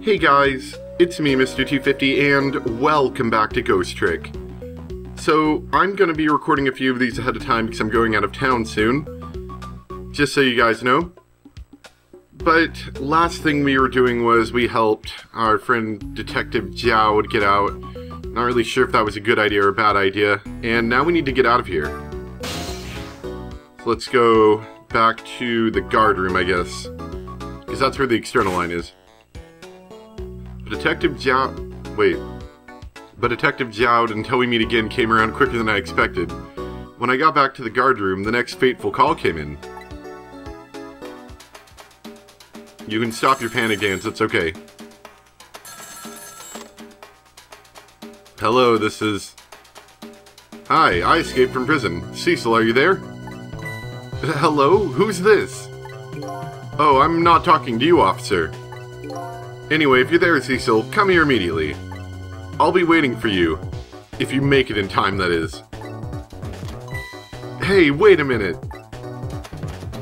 Hey guys, it's me, Mr. 250, and welcome back to Ghost Trick. So, I'm going to be recording a few of these ahead of time because I'm going out of town soon, just so you guys know. But last thing we were doing was we helped our friend Detective GYAHHHHH get out. Not really sure if that was a good idea or a bad idea, and now we need to get out of here. So let's go back to the guard room, I guess, because that's where the external line is. But Detective GYAHHHH, until we meet again, came around quicker than I expected. When I got back to the guard room, the next fateful call came in. You can stop your panic dance, it's okay. Hello, this is... Hi, I escaped from prison. Cecil, are you there? Hello? Who's this? Oh, I'm not talking to you, officer. Anyway, if you're there, Cecil, come here immediately. I'll be waiting for you. If you make it in time, that is. Hey, wait a minute.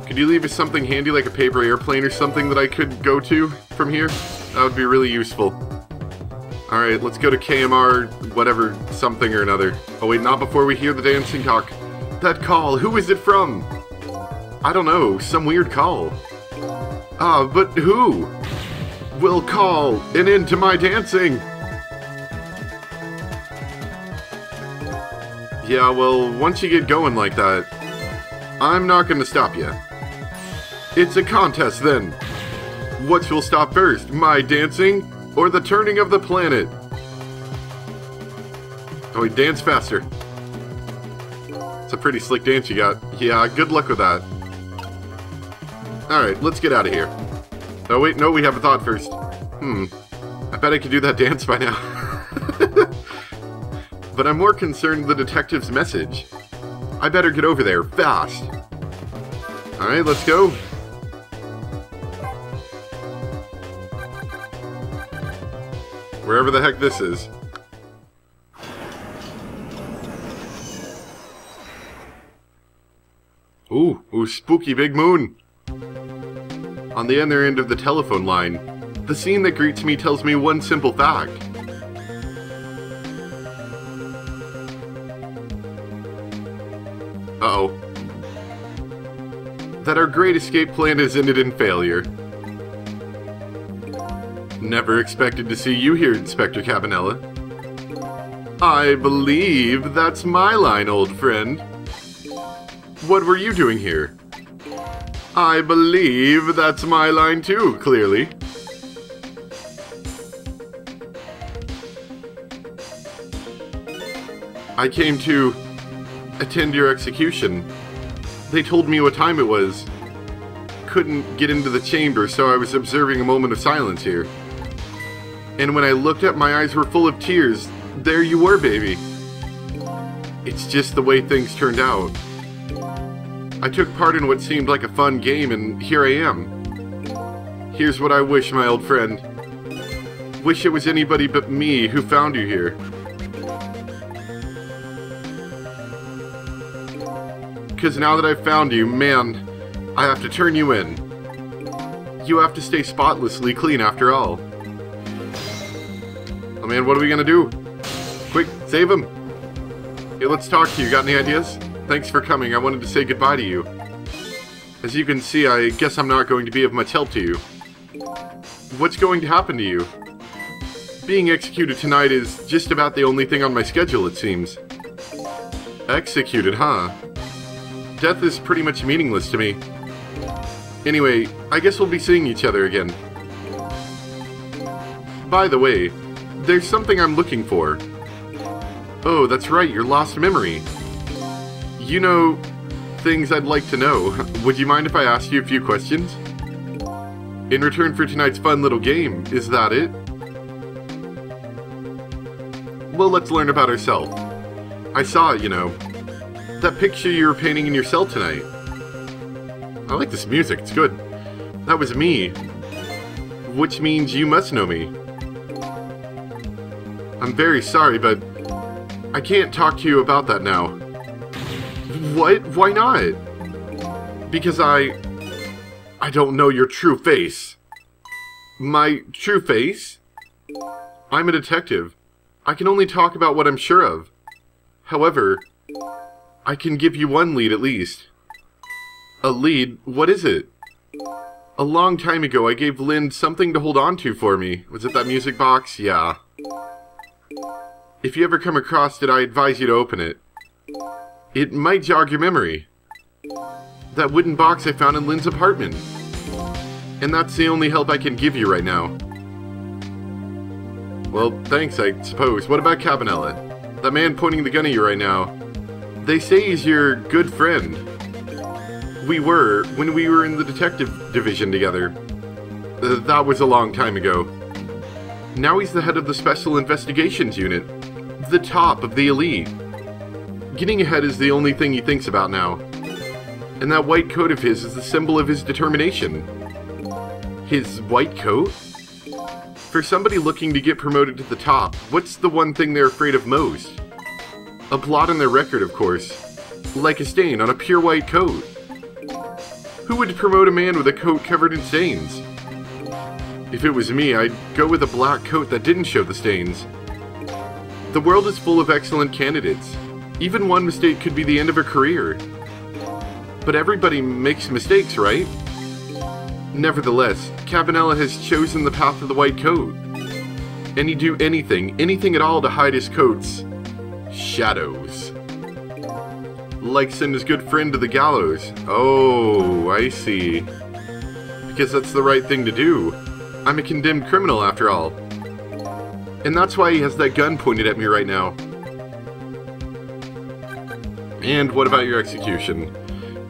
Could you leave us something handy like a paper airplane or something that I could go to from here? That would be really useful. Alright, let's go to KMR, whatever, something or another. Oh wait, not before we hear the dancing talk. That call, who is it from? I don't know, some weird call. Ah, but who? Will call an end to my dancing. Yeah, well, once you get going like that, I'm not gonna stop you. It's a contest then. What will stop first, my dancing or the turning of the planet? Oh, wait, dance faster. It's a pretty slick dance you got. Yeah, good luck with that. Alright, let's get out of here. Oh wait, no, we have a thought first. I bet I could do that dance by now. But I'm more concerned with the detective's message. I better get over there, fast. Alright, let's go. Wherever the heck this is. Ooh, spooky big moon. On the other end of the telephone line, the scene that greets me tells me one simple fact. Uh-oh. That our great escape plan has ended in failure. Never expected to see you here, Inspector Cabanella. I believe that's my line, old friend. What were you doing here? I believe that's my line too, clearly. I came to attend your execution. They told me what time it was. Couldn't get into the chamber, so I was observing a moment of silence here. And when I looked up, my eyes were full of tears. There you were, baby. It's just the way things turned out. I took part in what seemed like a fun game, and here I am. Here's what I wish, my old friend. Wish it was anybody but me who found you here. Because now that I've found you, man, I have to turn you in. You have to stay spotlessly clean after all. Oh man, what are we gonna do? Quick, save him! Hey, let's talk to you. Got any ideas? Thanks for coming. I wanted to say goodbye to you. As you can see, I guess I'm not going to be of much help to you. What's going to happen to you? Being executed tonight is just about the only thing on my schedule, it seems. Executed, huh? Death is pretty much meaningless to me. Anyway, I guess we'll be seeing each other again. By the way, there's something I'm looking for. Oh, that's right, your lost memory. You know, things I'd like to know. Would you mind if I asked you a few questions? In return for tonight's fun little game, is that it? Well, let's learn about ourselves. I saw it, you know. That picture you were painting in your cell tonight. I like this music, it's good. That was me. Which means you must know me. I'm very sorry, but I can't talk to you about that now. What? Why not? Because I don't know your true face. My true face? I'm a detective. I can only talk about what I'm sure of. However, I can give you one lead at least. A lead? What is it? A long time ago, I gave Lynn something to hold on to for me. Was it that music box? Yeah. If you ever come across it, I advise you to open it. It might jog your memory. That wooden box I found in Lynn's apartment. And that's the only help I can give you right now. Well, thanks, I suppose. What about Cabanela? That man pointing the gun at you right now. They say he's your good friend. We were, when we were in the detective division together. That was a long time ago. Now he's the head of the Special Investigations Unit. The top of the elite. Getting ahead is the only thing he thinks about now. And that white coat of his is the symbol of his determination. His white coat? For somebody looking to get promoted to the top, what's the one thing they're afraid of most? A blot on their record, of course. Like a stain on a pure white coat. Who would promote a man with a coat covered in stains? If it was me, I'd go with a black coat that didn't show the stains. The world is full of excellent candidates. Even one mistake could be the end of a career. But everybody makes mistakes, right? Nevertheless, Cabanela has chosen the path of the white coat. And he'd do anything at all to hide his coat's shadows. Like send his good friend to the gallows. Oh, I see. Because that's the right thing to do. I'm a condemned criminal after all. And that's why he has that gun pointed at me right now. And what about your execution?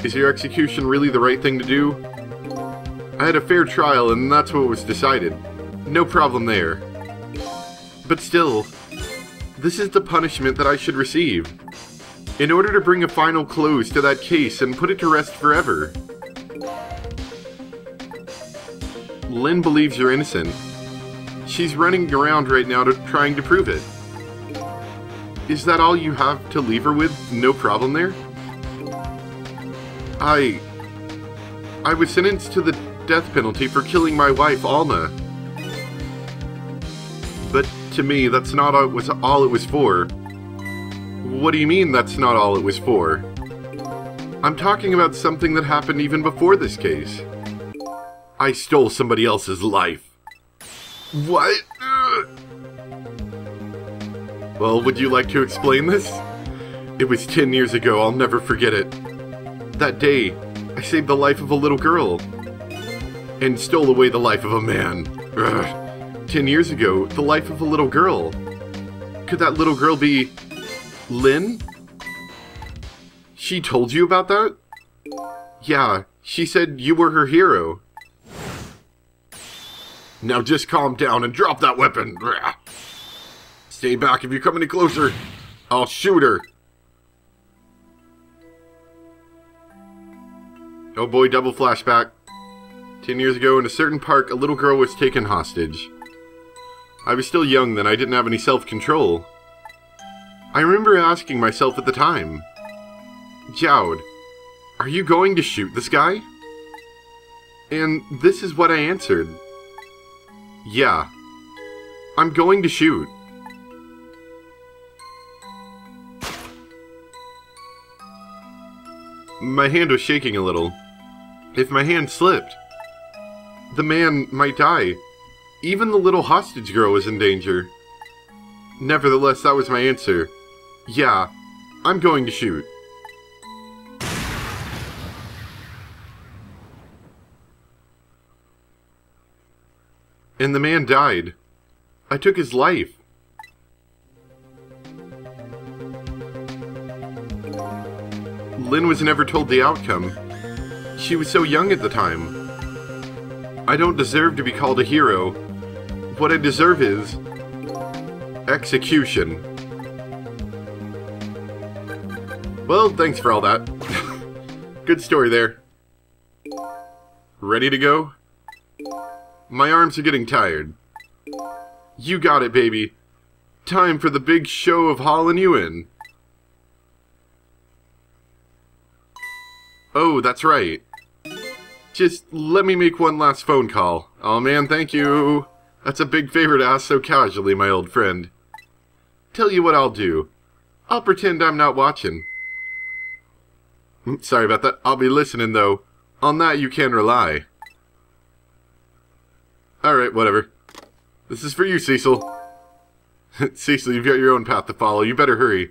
Is your execution really the right thing to do? I had a fair trial and that's what was decided. No problem there. But still, this is the punishment that I should receive. In order to bring a final close to that case and put it to rest forever. Lynn believes you're innocent. She's running around right now trying to prove it. Is that all you have to leave her with? No problem there? I was sentenced to the death penalty for killing my wife, Alma. But to me, that's not all it was for. What do you mean that's not all it was for? I'm talking about something that happened even before this case. I stole somebody else's life. What? Well, would you like to explain this? It was 10 years ago, I'll never forget it. That day, I saved the life of a little girl. And stole away the life of a man. 10 years ago, the life of a little girl. Could that little girl be Lynn? She told you about that? Yeah, she said you were her hero. Now just calm down and drop that weapon. Stay back. If you come any closer, I'll shoot her. Oh boy, double flashback. 10 years ago, in a certain park, a little girl was taken hostage. I was still young then, I didn't have any self-control. I remember asking myself at the time, Jowd, are you going to shoot this guy? And this is what I answered. Yeah, I'm going to shoot. My hand was shaking a little. If my hand slipped, the man might die. Even the little hostage girl was in danger. Nevertheless, that was my answer. Yeah, I'm going to shoot. And the man died. I took his life. Lynn was never told the outcome. She was so young at the time. I don't deserve to be called a hero. What I deserve is execution. Well, thanks for all that. Good story there. Ready to go? My arms are getting tired. You got it, baby. Time for the big show of hauling you in. Oh, that's right. Just let me make one last phone call. Oh man, thank you. That's a big favor to ask so casually, my old friend. Tell you what I'll do. I'll pretend I'm not watching. Sorry about that. I'll be listening, though. On that you can rely. Alright, whatever. This is for you, Cecil. Cecil, you've got your own path to follow. You better hurry.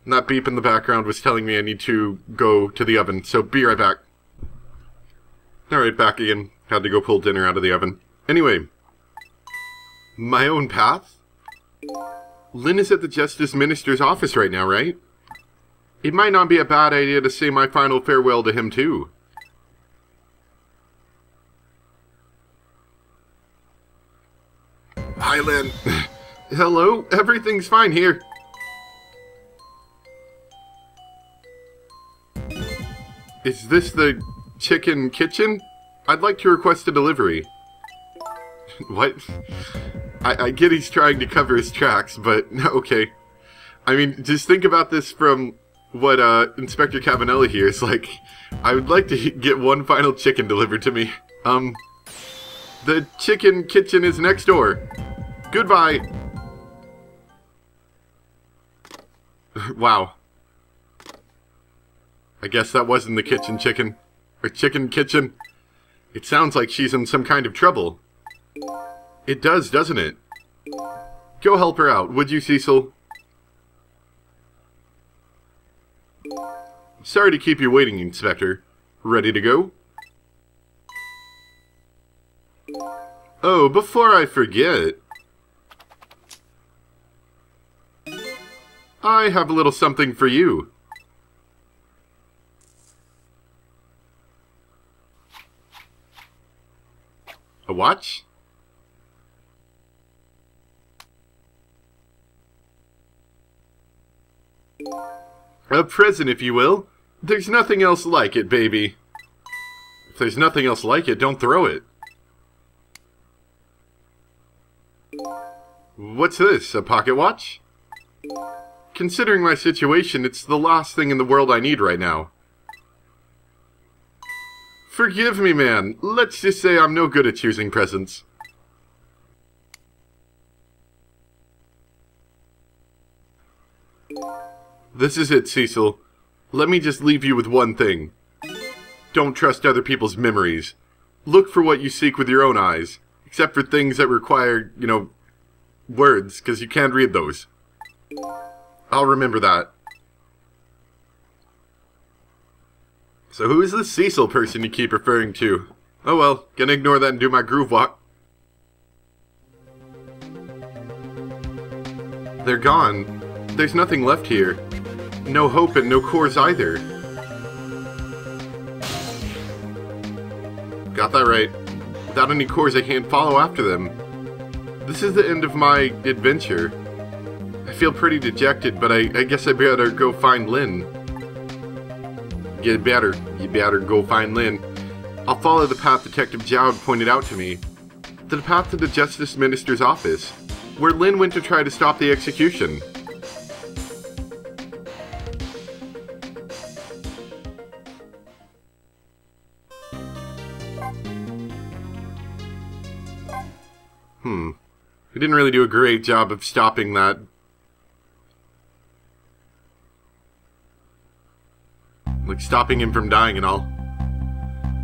And that beep in the background was telling me I need to go to the oven, so be right back. Alright, back again. Had to go pull dinner out of the oven. Anyway. My own path? Lynn is at the Justice Minister's office right now, right? It might not be a bad idea to say my final farewell to him, too. Hi, Lynn. Hello? Everything's fine here. Is this the chicken kitchen? I'd like to request a delivery. What? I get he's trying to cover his tracks, but okay. I mean, just think about this from what Inspector Cabanelli here is like. I would like to get one final chicken delivered to me. The chicken kitchen is next door. Goodbye. Wow. I guess that wasn't the kitchen chicken. Or chicken kitchen. It sounds like she's in some kind of trouble. It does, doesn't it? Go help her out, would you, Cecil? Sorry to keep you waiting, Inspector. Ready to go? Oh, before I forget, I have a little something for you. A watch? A present, if you will. There's nothing else like it, baby. If there's nothing else like it, don't throw it. What's this, a pocket watch? Considering my situation, it's the last thing in the world I need right now. Forgive me, man. Let's just say I'm no good at choosing presents. This is it, Cecil. Let me just leave you with one thing. Don't trust other people's memories. Look for what you seek with your own eyes. Except for things that require, you know, words, because you can't read those. I'll remember that. So who is this Cecil person you keep referring to? Oh well, gonna ignore that and do my groove walk. They're gone. There's nothing left here. No hope and no cores either. Got that right. Without any cores, I can't follow after them. This is the end of my adventure. I feel pretty dejected, but I guess I better go find Lynn. You better go find Lynn. I'll follow the path Detective Jowd pointed out to me. The path to the Justice Minister's office, where Lynn went to try to stop the execution. He didn't really do a great job of stopping that. Like, stopping him from dying and all.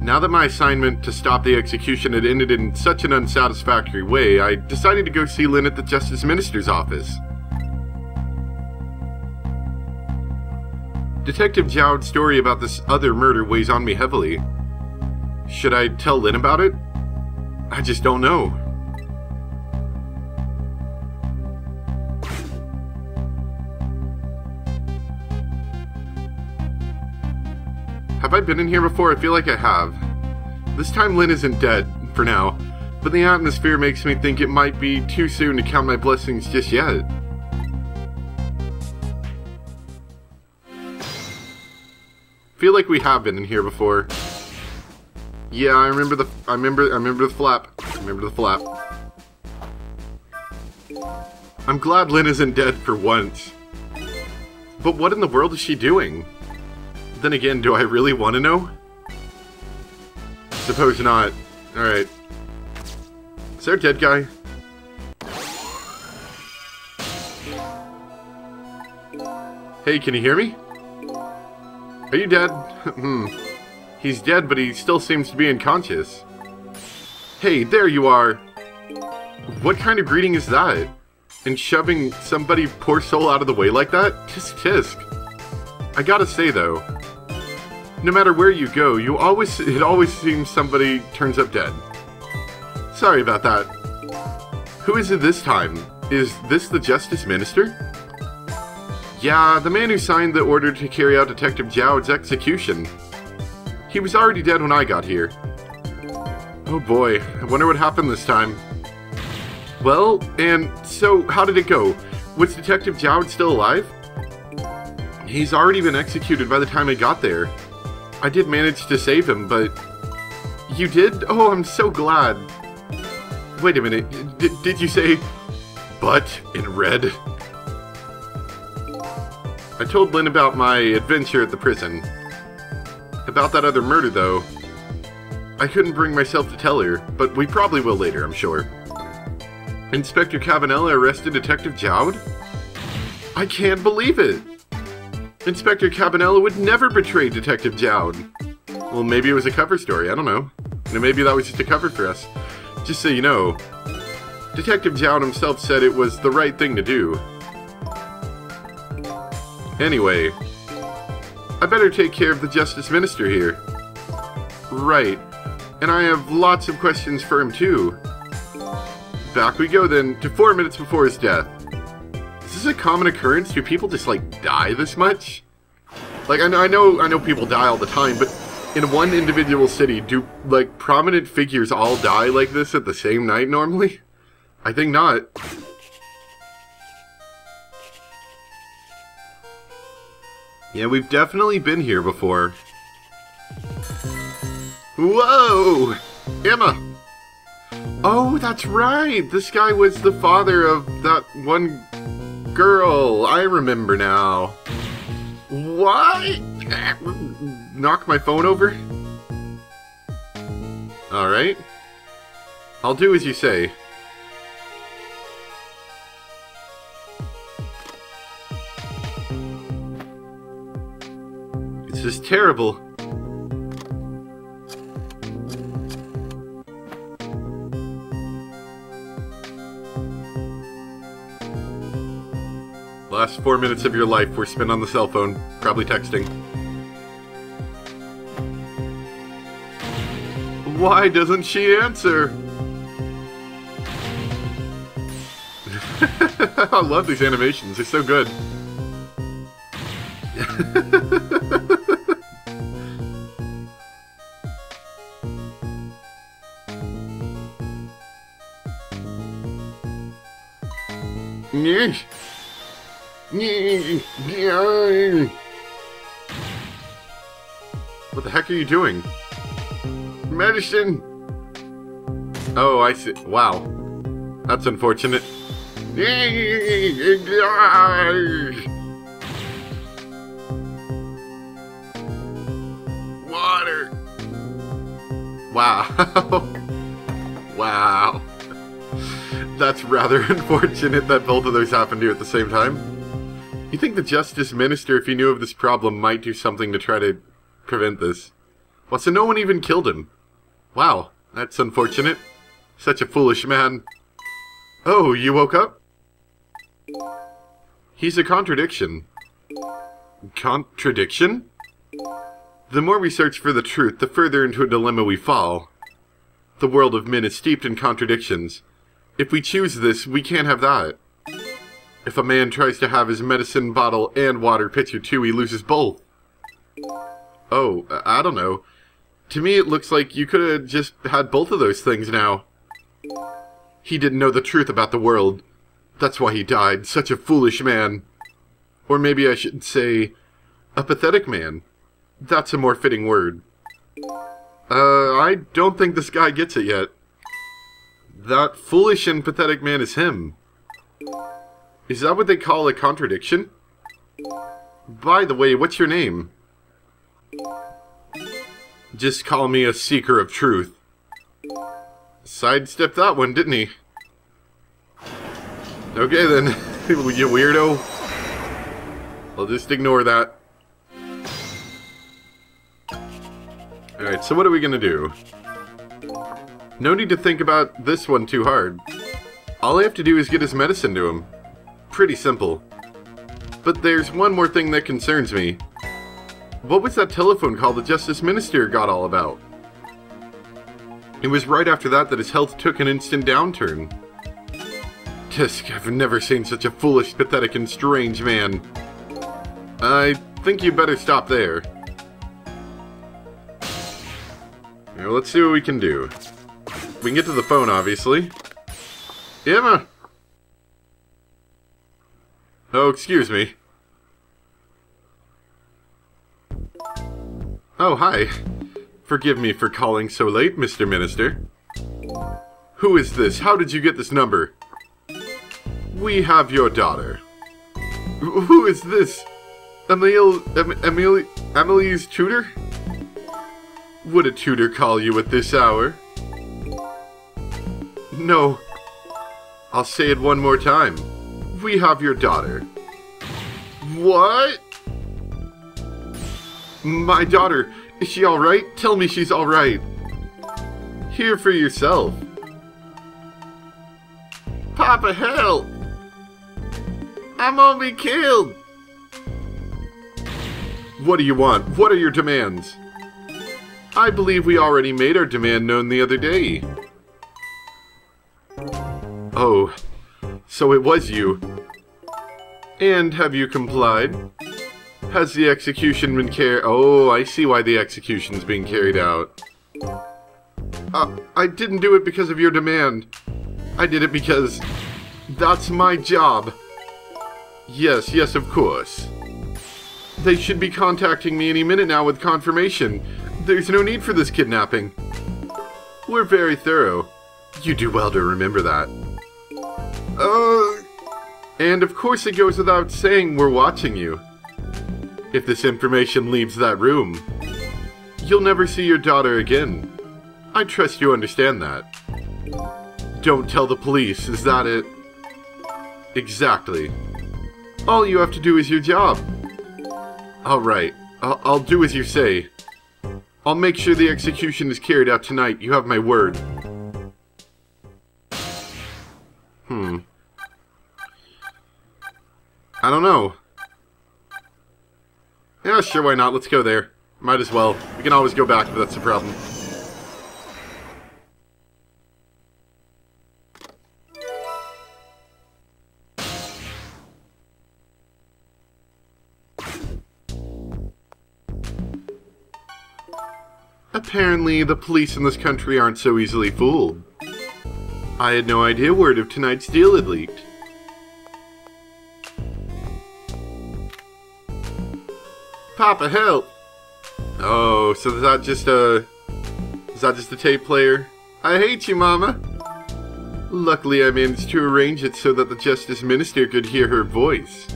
Now that my assignment to stop the execution had ended in such an unsatisfactory way, I decided to go see Lynn at the Justice Minister's office. Detective Jowd's story about this other murder weighs on me heavily. Should I tell Lynn about it? I just don't know. Have I been in here before? I feel like I have. This time Lynn isn't dead, for now, but the atmosphere makes me think it might be too soon to count my blessings just yet. Feel like we have been in here before. Yeah, I remember the flap. I remember the flap. I'm glad Lynn isn't dead for once. But what in the world is she doing? Then again, do I really want to know? Suppose not. Alright. there a dead guy? Hey, can you hear me? Are you dead? He's dead, but he still seems to be unconscious. Hey, there you are! What kind of greeting is that? And shoving somebody poor soul out of the way like that? Tisk tisk. I gotta say though, no matter where you go, it always seems somebody turns up dead. Sorry about that. Who is it this time? Is this the Justice Minister? Yeah, the man who signed the order to carry out Detective GYAHHHH's execution. He was already dead when I got here. Oh boy, I wonder what happened this time. Well, and so, how did it go? Was Detective GYAHHHH still alive? He's already been executed by the time I got there. I did manage to save him, but... You did? Oh, I'm so glad. Wait a minute, did you say... But in red? I told Lynn about my adventure at the prison. About that other murder, though. I couldn't bring myself to tell her, but we probably will later, I'm sure. Inspector Cavanella arrested Detective GYAHHHH? I can't believe it! Inspector Cavanella would never betray Detective GYAHHHH. Well, maybe it was a cover story, I don't know. Maybe that was just a cover for us. Just so you know, Detective GYAHHHH himself said it was the right thing to do. Anyway, I better take care of the Justice Minister here. Right, and I have lots of questions for him too. Back we go then, to 4 minutes before his death. Is this a common occurrence? Do people just, like, die this much? Like, I know people die all the time, but in one individual city, do, like, prominent figures all die like this at the same night normally? I think not. Yeah, we've definitely been here before. Whoa! Emma! Oh, that's right! This guy was the father of that one girl. I remember now. What? Knock my phone over? Alright. I'll do as you say. This is terrible. Last 4 minutes of your life were spent on the cell phone, probably texting. Why doesn't she answer? I love these animations, they're so good. What the heck are you doing? Medicine! Oh, I see. Wow. That's unfortunate. Water! Wow. Wow. That's rather unfortunate that both of those happened to you at the same time. You think the Justice Minister, if he knew of this problem, might do something to try to prevent this? Well, so no one even killed him. Wow, that's unfortunate. Such a foolish man. Oh, you woke up? He's a contradiction. Contradiction? The more we search for the truth, the further into a dilemma we fall. The world of men is steeped in contradictions. If we choose this, we can't have that. If a man tries to have his medicine bottle and water pitcher too, he loses both. Oh, I don't know. To me, it looks like you could have just had both of those things now. He didn't know the truth about the world. That's why he died. Such a foolish man. Or maybe I should say, a pathetic man. That's a more fitting word. I don't think this guy gets it yet. That foolish and pathetic man is him. Is that what they call a contradiction? By the way, what's your name? Just call me a seeker of truth. sidestepped that one, didn't he? Okay then, you weirdo. I'll just ignore that. Alright, so what are we gonna do? No need to think about this one too hard. All I have to do is get his medicine to him. Pretty simple. But there's one more thing that concerns me. What was that telephone call the Justice Minister got all about? It was right after that his health took an instant downturn. Tisk, I've never seen such a foolish, pathetic, and strange man. I think you better stop there. Now, let's see what we can do. We can get to the phone, obviously. Emma! Oh, excuse me. Oh, hi. Forgive me for calling so late, Mr. Minister. Who is this? How did you get this number? We have your daughter. Who is this? Emily's tutor? Would a tutor call you at this hour? No. I'll say it one more time. We have your daughter. What? My daughter. Is she alright? Tell me she's alright. Hear for yourself. Papa, help! I'm gonna be killed! What do you want? What are your demands? I believe we already made our demand known the other day. Oh, so it was you. And have you complied? Has the execution been Oh, I see why the execution's being carried out. I didn't do it because of your demand. I did it because that's my job. Yes, yes, of course. They should be contacting me any minute now with confirmation. There's no need for this kidnapping. We're very thorough. You do well to remember that. And of course it goes without saying we're watching you. If this information leaves that room, you'll never see your daughter again. I trust you understand that. Don't tell the police, is that it? Exactly. All you have to do is your job. Alright, I'll do as you say. I'll make sure the execution is carried out tonight, you have my word. I don't know. Yeah, sure, why not? Let's go there. Might as well. We can always go back if that's the problem. Apparently, the police in this country aren't so easily fooled. I had no idea word of tonight's deal had leaked. Papa, help! Oh, so is that just a tape player? I hate you, Mama! Luckily, I managed to arrange it so that the Justice Minister could hear her voice.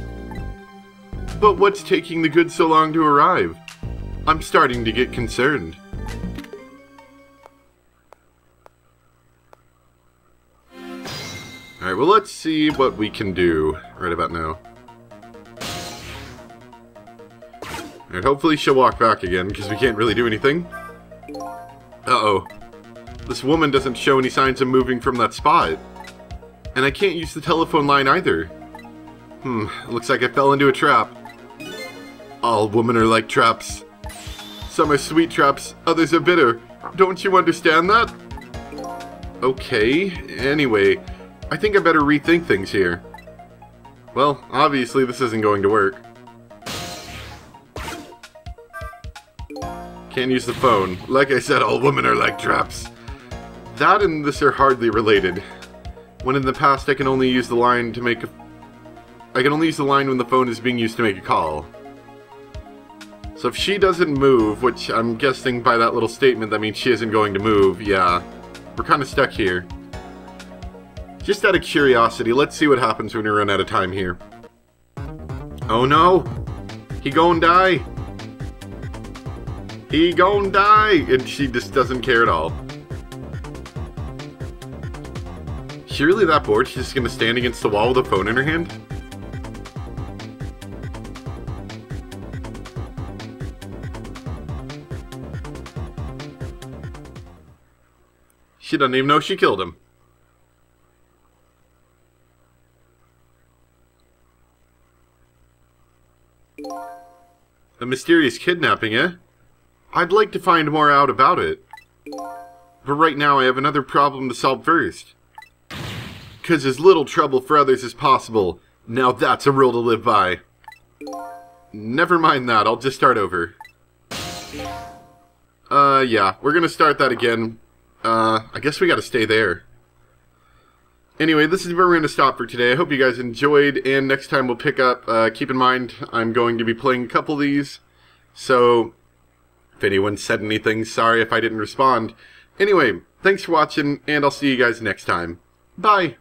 But what's taking the goods so long to arrive? I'm starting to get concerned. Alright, well, let's see what we can do right about now. Alright, hopefully she'll walk back again, because we can't really do anything. Uh-oh. This woman doesn't show any signs of moving from that spot. And I can't use the telephone line either. Looks like I fell into a trap. All women are like traps. Some are sweet traps, others are bitter. Don't you understand that? Okay, anyway, I think I better rethink things here. Well, obviously this isn't going to work. Can't use the phone. Like I said, all women are like traps. That and this are hardly related. When in the past I can only use the line to make a... I can only use the line when the phone is being used to make a call. So if she doesn't move, which I'm guessing by that little statement that means she isn't going to move, yeah. We're kind of stuck here. Just out of curiosity, let's see what happens when we run out of time here. Oh no! He gon' die! He gon' die! And she just doesn't care at all. she really that bored? She's just gonna stand against the wall with a phone in her hand? She doesn't even know she killed him. A mysterious kidnapping, eh? I'd like to find more out about it. But right now I have another problem to solve first. 'Cause as little trouble for others as possible. Now that's a rule to live by. Never mind that, I'll just start over. Yeah, we're gonna start that again. I guess we gotta stay there. Anyway, this is where we're gonna stop for today. I hope you guys enjoyed, and next time we'll pick up. Keep in mind, I'm going to be playing a couple of these, so if anyone said anything, sorry if I didn't respond. Anyway, thanks for watching, and I'll see you guys next time. Bye!